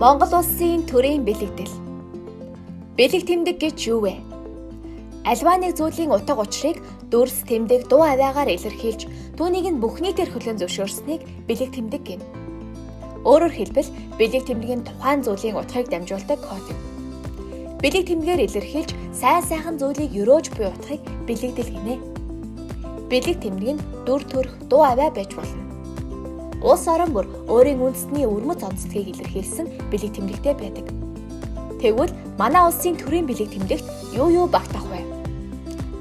Монгол улсын төрийн бэлэгдэл. Бэлэг тэмдэг гэж юу вэ? Альва нэг зүйлийн утга учирыг дүрс тэмдэг дуу авиагаар илэрхийлж, түүнийг нь бүх нийтээр хөлөн зөвшөөрснийг бэлэг тэмдэг гэнэ. Өөрөөр хэлбэл бэлэг тэмдгийн тухайн зүйлийн утгыг дамжуулдаг код юм. Бэлэг тэмдгээр илэрхийлж сайхан зүйлийг өрөөж буй утгыг бэлэгдэл гинэ. Бэлэг тэмдэг нь дүр төрх дуу авиа байж болно. Улс орон бүр өөрийн үндэсний өвөрмөц онцлогийг илэрхийлсэн бэлэг тэмдэгтэй байдаг. Тэгвэл манай улсын төрийн бэлэг тэмдэгт юу багтах вэ?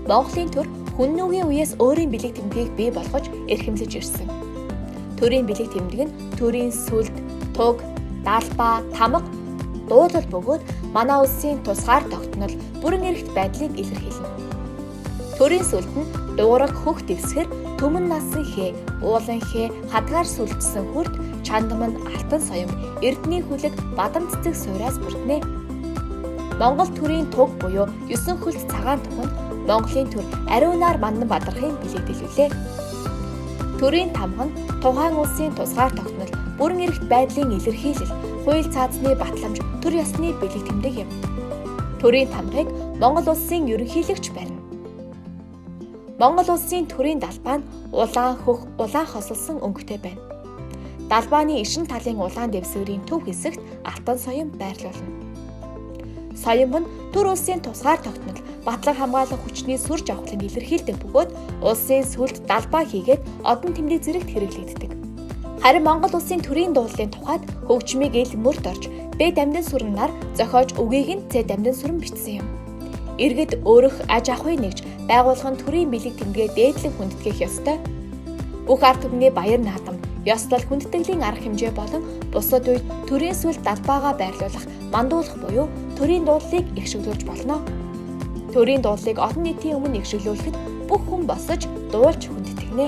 Монголын төр хүн нүүгийн үеэс өөрийн бэлэг тэмдгийг бий болгож эрхэмлэж ирсэн. Төрийн бэлэг тэмдэг нь төрийн сүлд, туг, далбаа, тамга, дуулал бөгөөд манай улсын тусгаар тогтнол, бүрэн эрхт байдлыг илэрхийлнэ. Төрийн сүлд нь дуураг хөх дэвсгэр, төмөн насан хээ, уулан хээ, хадгаар сүлдсэн хүрд, чандман алтан соём, эрдний хүлэг, бадам цэцэг суураас бүрднэ. Монгол төрийн туг буюу 9 хөлт цагаан туг нь Монголын төр ариунаар мандан бадрахын бэлэгдэлүүлээ. Төрийн тамга нь тухайн улсын тусгаар тогтнол, бүрэн эрхт байдлын илэрхийлэл, хууль цаазны батламж, төр ёсны бэлэг тэмдэг юм. Төрийн тамгыг Монгол улсын ерөнхийлөгч барина. Монгол улсын төрийн далбаа нь улаан хөх, улаан хосолсон өнгөтэй байна. Далбааны ишин талын улаан дэвсгэрийн төв хэсэгт алтан соём байрлуулна. Соёмг нь төр улсын тусгаар тогтнол, батлан хамгаалах хүчний сүр жавхлыг илэрхийлдэг бөгөөд улсын сүлд далбаа хийгээд одон тэмдэг зэрэгт хэрэглэгддэг. Харин Монгол улсын төрийн дуулалын тухайд хөгжмийг ил мөрд орж, Б дамдын сүрнээр зохиож үгийг нь З дамдын сүрэн бичсэн юм. Иргэд өөрөх аж ахуйг нэгж байгуулгын төрийн бэлэг тэмдгээ дээдлэн хүндэтгэх ёстой. Бүх ард түмний баяр наадам, ёслол хүндтгэлийн арга хэмжээ болон бусад үед төрийн сүлд далбаагаа байрлуулах, мандуулах буюу төрийн дуулалыг эгшүүлүүлж болно. Төрийн дуулалыг олон нийтийн өмнө эгшүүлүүлэхэд бүх хүн босож дуулж хүндэтгэнэ.